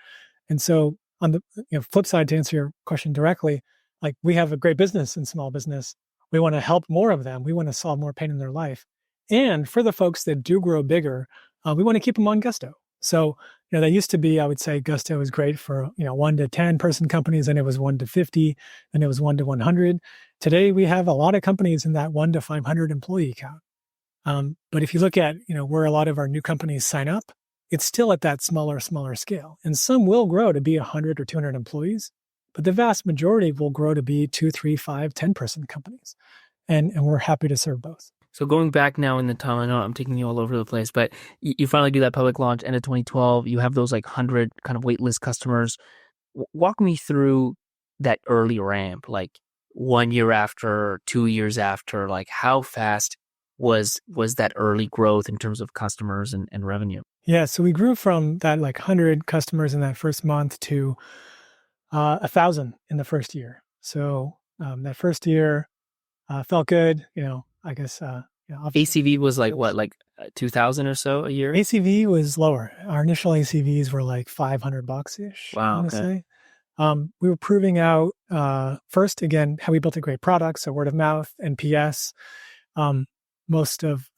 And so on the flip side, to answer your question directly, like we have a great business in small business. We want to help more of them. We want to solve more pain in their life. And for the folks that do grow bigger, we want to keep them on Gusto. So, that used to be, I would say Gusto was great for, 1 to 10 person companies, and it was 1 to 50, and it was 1 to 100. Today, we have a lot of companies in that 1 to 500 employee count. But if you look at, where a lot of our new companies sign up, it's still at that smaller scale. And some will grow to be 100 or 200 employees, but the vast majority will grow to be 2, 3, 5, 10-person companies. And we're happy to serve both. So going back now in the time, I know I'm taking you all over the place, but you finally do that public launch end of 2012. You have those like 100 kind of waitlist customers. Walk me through that early ramp, like 1 year after, 2 years after, like how fast was that early growth in terms of customers and revenue? Yeah, so we grew from that like 100 customers in that first month to 1,000 in the first year. So that first year felt good, I guess. ACV was like what, like 2,000 or so a year? ACV was lower. Our initial ACVs were like $500 ish. Wow. I want to say. We were proving out first, again, how we built a great product. So word of mouth, NPS. Most of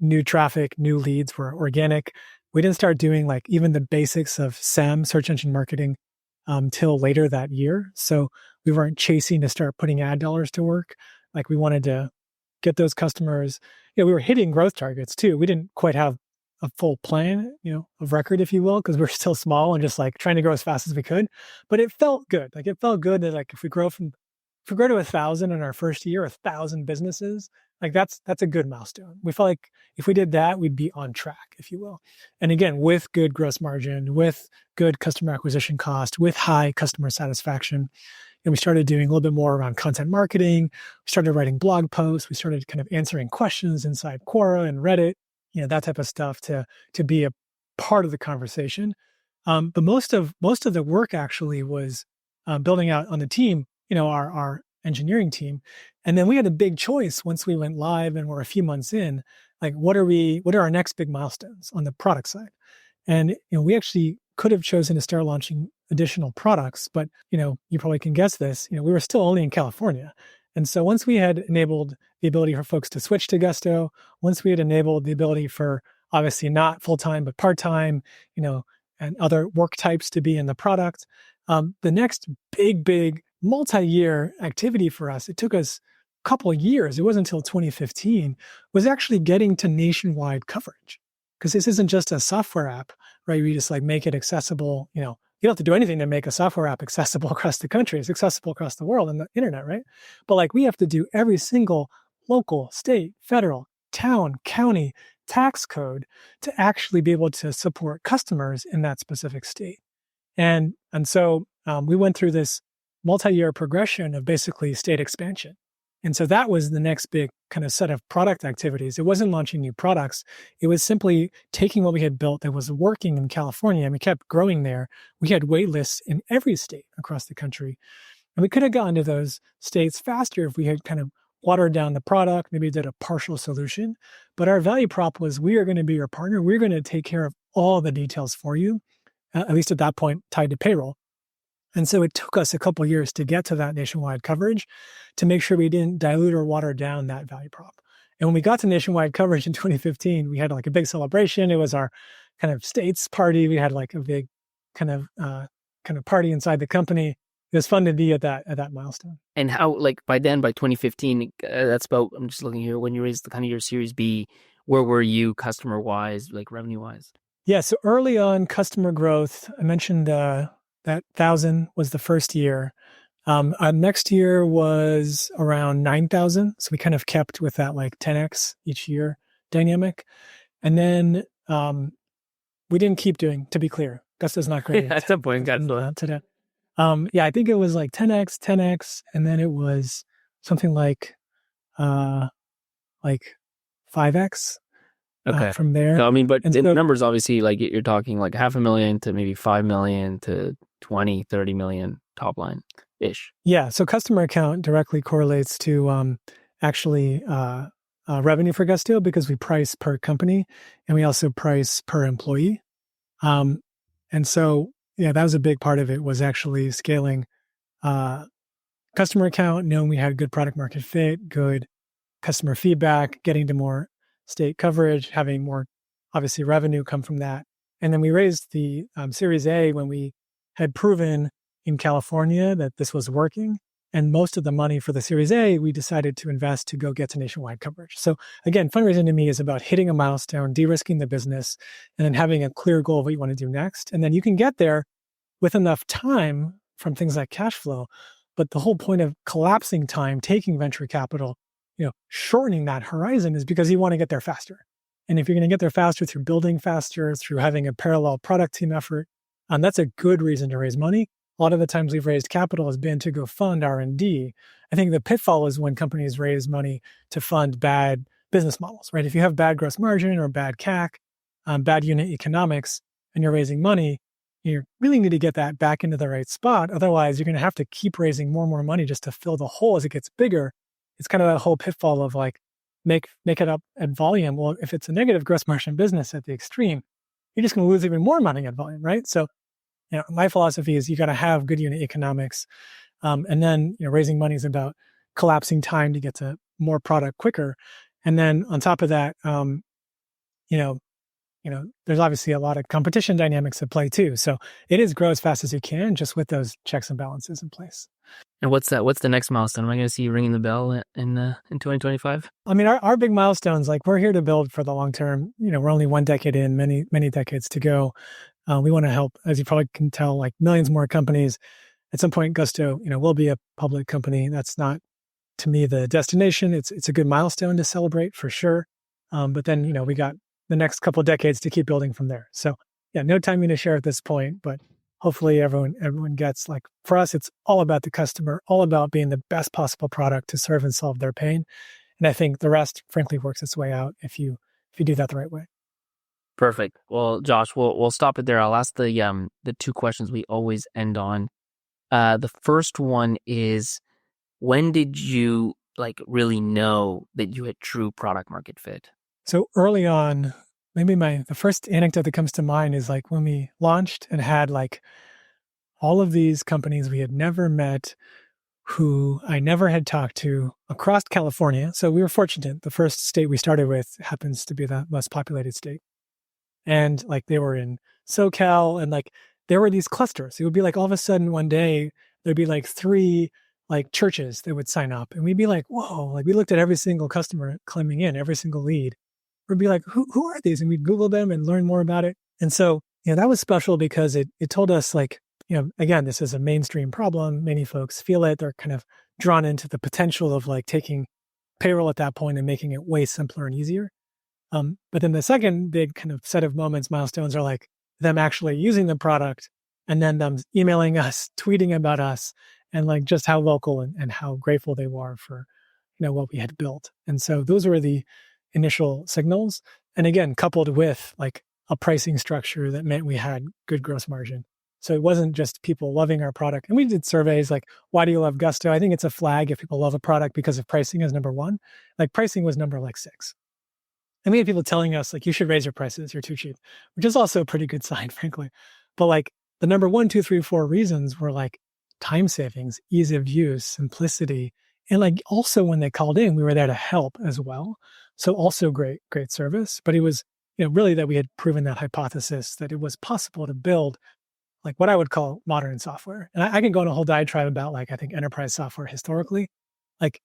new traffic, new leads were organic. We didn't start doing like even the basics of SEM, search engine marketing, till later that year. So we weren't chasing to start putting ad dollars to work. Like we wanted to get those customers. We were hitting growth targets too. We didn't quite have a full plan, of record, if you will, because we're still small and just like trying to grow as fast as we could. But it felt good. Like it felt good that like if we grow to 1,000 in our first year, 1,000 businesses, like that's a good milestone. We felt like if we did that, we'd be on track, if you will. And again, with good gross margin, with good customer acquisition cost, with high customer satisfaction. And we started doing a little bit more around content marketing. We started writing blog posts. We started kind of answering questions inside Quora and Reddit, that type of stuff to be a part of the conversation. But most of the work actually was building out on the team, our engineering team. And then we had a big choice once we went live and we're a few months in, like what are our next big milestones on the product side? And we actually could have chosen to start launching additional products, but you probably can guess this, we were still only in California. And so once we had enabled the ability for folks to switch to Gusto, once we had enabled the ability for obviously not full-time, but part-time, and other work types to be in the product, the next big multi-year activity for us, it took us a couple of years, it wasn't until 2015, was actually getting to nationwide coverage. Because this isn't just a software app, right? We just like make it accessible, you don't have to do anything to make a software app accessible across the country. It's accessible across the world and the internet, right? But like we have to do every single local, state, federal, town, county tax code to actually be able to support customers in that specific state. And so we went through this multi-year progression of basically state expansion. And so that was the next big kind of set of product activities. It wasn't launching new products. It was simply taking what we had built that was working in California, and we kept growing there. We had wait lists in every state across the country. And we could have gotten to those states faster if we had kind of watered down the product, maybe did a partial solution. But our value prop was, we are going to be your partner. We're going to take care of all the details for you, at least at that point tied to payroll. And so it took us a couple of years to get to that nationwide coverage to make sure we didn't dilute or water down that value prop. And when we got to nationwide coverage in 2015, we had like a big celebration. It was our kind of states party. We had like a big kind of party inside the company. It was fun to be at that milestone. And how, like by 2015, that's about, I'm just looking here, when you raised the kind of your Series B, where were you customer wise, like revenue wise? Yeah. So early on customer growth, I mentioned that 1,000 was the first year. Next year was around 9,000. So we kind of kept with that like 10x each year dynamic. And then we didn't keep doing, to be clear. Gusto's not great. At some point, got into that. Today. I think it was like 10x, and then it was something like 5x. Okay. From there. So, I mean, but the numbers obviously, like you're talking like 500,000 to maybe 5 million to 20, 30 million top line ish. Yeah. So customer account directly correlates to actually revenue for Gusto, because we price per company and we also price per employee. And so, that was a big part of it, was actually scaling customer account, knowing we had good product market fit, good customer feedback, getting to more state coverage, having more, obviously, revenue come from that. And then we raised the Series A when we had proven in California that this was working. And most of the money for the Series A, we decided to invest to go get to nationwide coverage. So again, fundraising to me is about hitting a milestone, de-risking the business, and then having a clear goal of what you want to do next. And then you can get there with enough time from things like cash flow. But the whole point of collapsing time, taking venture capital, shortening that horizon, is because you want to get there faster. And if you're going to get there faster through building faster, through having a parallel product team effort, that's a good reason to raise money. A lot of the times we've raised capital has been to go fund R&D. I think the pitfall is when companies raise money to fund bad business models, right? If you have bad gross margin or bad CAC, bad unit economics, and you're raising money, you really need to get that back into the right spot. Otherwise, you're going to have to keep raising more and more money just to fill the hole as it gets bigger. It's kind of that whole pitfall of like, make it up at volume. Well, if it's a negative gross margin business at the extreme, you're just going to lose even more money at volume, right? So My philosophy is you got to have good unit economics. And then, raising money is about collapsing time to get to more product quicker. And then on top of that, you know, there's obviously a lot of competition dynamics at play too. So it is grow as fast as you can, just with those checks and balances in place. And what's that? What's the next milestone? Am I going to see you ringing the bell in 2025? I mean, our big milestones, like we're here to build for the long term. We're only 1 decade in, many decades to go. We want to help, as you probably can tell, like millions more companies. At some point, Gusto, will be a public company. That's not, to me, the destination. It's a good milestone to celebrate for sure. But then, we got the next couple of decades to keep building from there. So yeah, no timing to share at this point, but hopefully everyone gets, like, for us, it's all about the customer, all about being the best possible product to serve and solve their pain. And I think the rest, frankly, works its way out if you do that the right way. Perfect. Well, Josh, we'll stop it there. I'll ask the two questions we always end on. The first one is, when did you really know that you had true product market fit? So early on, maybe the first anecdote that comes to mind is like when we launched and had like all of these companies we had never met, who I never had talked to, across California. So we were fortunate. The first state we started with happens to be the most populated state. And like they were in SoCal, and like there were these clusters. It would be like all of a sudden one day there'd be like 3 like churches that would sign up, and we'd be like, whoa, like we looked at every single customer coming in, every single lead. We'd be like, who are these? And we'd Google them and learn more about it. And so, that was special because it told us, like, again, this is a mainstream problem. Many folks feel it. They're kind of drawn into the potential of like taking payroll at that point and making it way simpler and easier. But then the second big kind of set of milestones are like them actually using the product, and then them emailing us, tweeting about us, and like just how local and how grateful they were for, what we had built. And so those were the initial signals. And again, coupled with like a pricing structure that meant we had good gross margin. So it wasn't just people loving our product. And we did surveys like, why do you love Gusto? I think it's a flag if people love a product because of pricing is number 1. Like pricing was number like 6. And we had people telling us like, you should raise your prices, you're too cheap, which is also a pretty good sign, frankly. But like the number 1, 2, 3, 4 reasons were like time savings, ease of use, simplicity. And like also when they called in, we were there to help as well. So also great service. But it was, really that we had proven that hypothesis that it was possible to build like what I would call modern software. And I can go on a whole diatribe about like, I think enterprise software historically. Like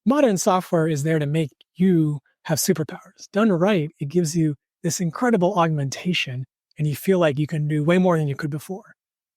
modern software is there to make you have superpowers. Done right, it gives you this incredible augmentation, and you feel like you can do way more than you could before.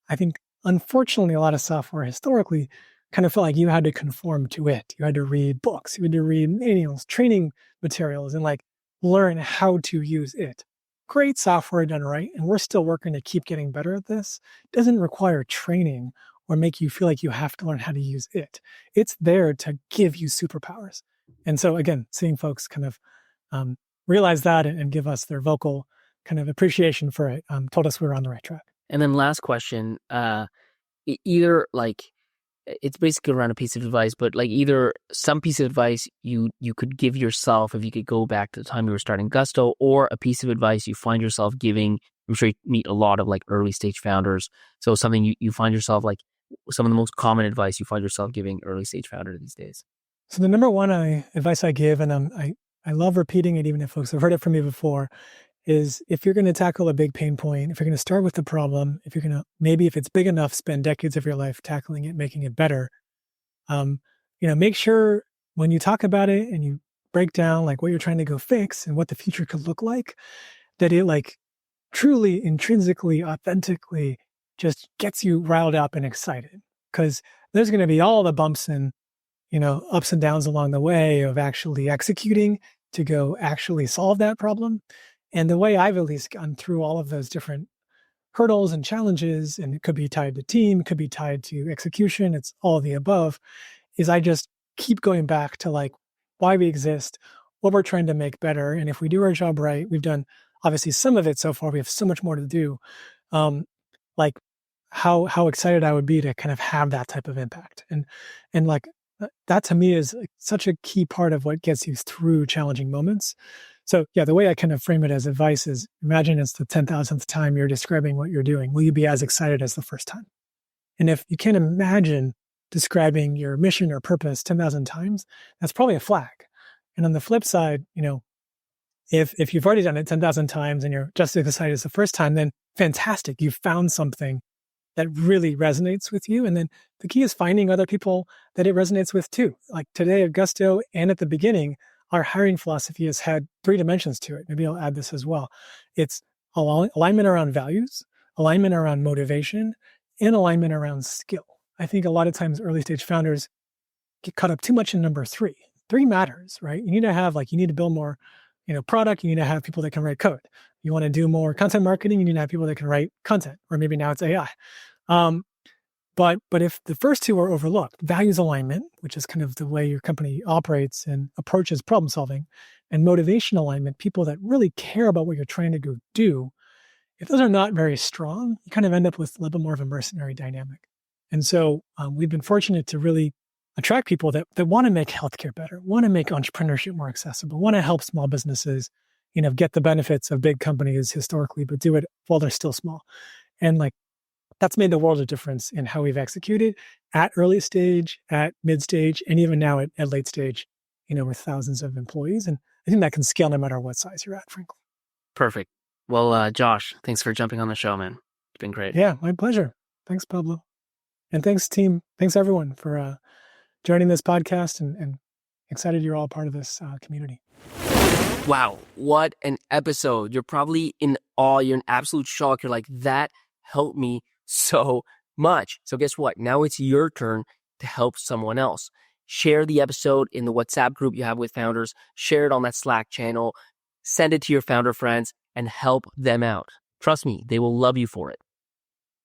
I think, unfortunately, a lot of software historically kind of felt like you had to conform to it. You had to read books, you had to read manuals, training materials, and like learn how to use it. Great software done right, and we're still working to keep getting better at this. It doesn't require training or make you feel like you have to learn how to use it. It's there to give you superpowers. And so again, seeing folks kind of realize that and give us their vocal kind of appreciation for it told us we were on the right track. And then last question, either like, it's basically around a piece of advice, but like either some piece of advice you could give yourself if you could go back to the time you were starting Gusto, or a piece of advice you find yourself giving. I'm sure you meet a lot of like early stage founders. So something you find yourself, like some of the most common advice you find yourself giving early stage founders these days. So the number one advice I give, and I love repeating it even if folks have heard it from me before, is if you're going to tackle a big pain point, if you're going to start with the problem, if you're going to, maybe if it's big enough, spend decades of your life tackling it, making it better, make sure when you talk about it and you break down like what you're trying to go fix and what the future could look like, that it like truly intrinsically, authentically just gets you riled up and excited. Because there's going to be all the bumps and, ups and downs along the way of actually executing to go actually solve that problem. And the way I've at least gone through all of those different hurdles and challenges, and it could be tied to team, it could be tied to execution, it's all of the above, is I just keep going back to like why we exist, what we're trying to make better. And if we do our job right, we've done obviously some of it so far, we have so much more to do. Like how excited I would be to kind of have that type of impact. And like that to me is like such a key part of what gets you through challenging moments. So yeah, the way I kind of frame it as advice is imagine it's the 10,000th time you're describing what you're doing. Will you be as excited as the first time? And if you can't imagine describing your mission or purpose 10,000 times, that's probably a flag. And on the flip side, if you've already done it 10,000 times and you're just as excited as the first time, then fantastic. You've found something that really resonates with you. And then the key is finding other people that it resonates with too. Like today at Gusto and at the beginning, our hiring philosophy has had 3 dimensions to it. Maybe I'll add this as well. It's alignment around values, alignment around motivation, and alignment around skill. I think a lot of times early stage founders get caught up too much in number 3. 3 matters, right? You need to build more, product. You need to have people that can write code. You want to do more content marketing. You need to have people that can write content, or maybe now it's AI. But if the first 2 are overlooked, values alignment, which is kind of the way your company operates and approaches problem solving, and motivation alignment, people that really care about what you're trying to go do, if those are not very strong, you kind of end up with a little bit more of a mercenary dynamic. And so we've been fortunate to really attract people that want to make healthcare better, want to make entrepreneurship more accessible, want to help small businesses, get the benefits of big companies historically, but do it while they're still small. And that's made the world of difference in how we've executed at early stage, at mid stage, and even now at late stage, with thousands of employees. And I think that can scale no matter what size you're at, frankly. Perfect. Well, Josh, thanks for jumping on the show, man. It's been great. Yeah, my pleasure. Thanks, Pablo. And thanks, team. Thanks, everyone, for joining this podcast, and excited you're all part of this community. Wow, what an episode. You're probably in awe. You're in absolute shock. You're like, that helped me so much. So guess what? Now it's your turn to help someone else. Share the episode in the WhatsApp group you have with founders. Share it on that Slack channel. Send it to your founder friends and help them out. Trust me, they will love you for it.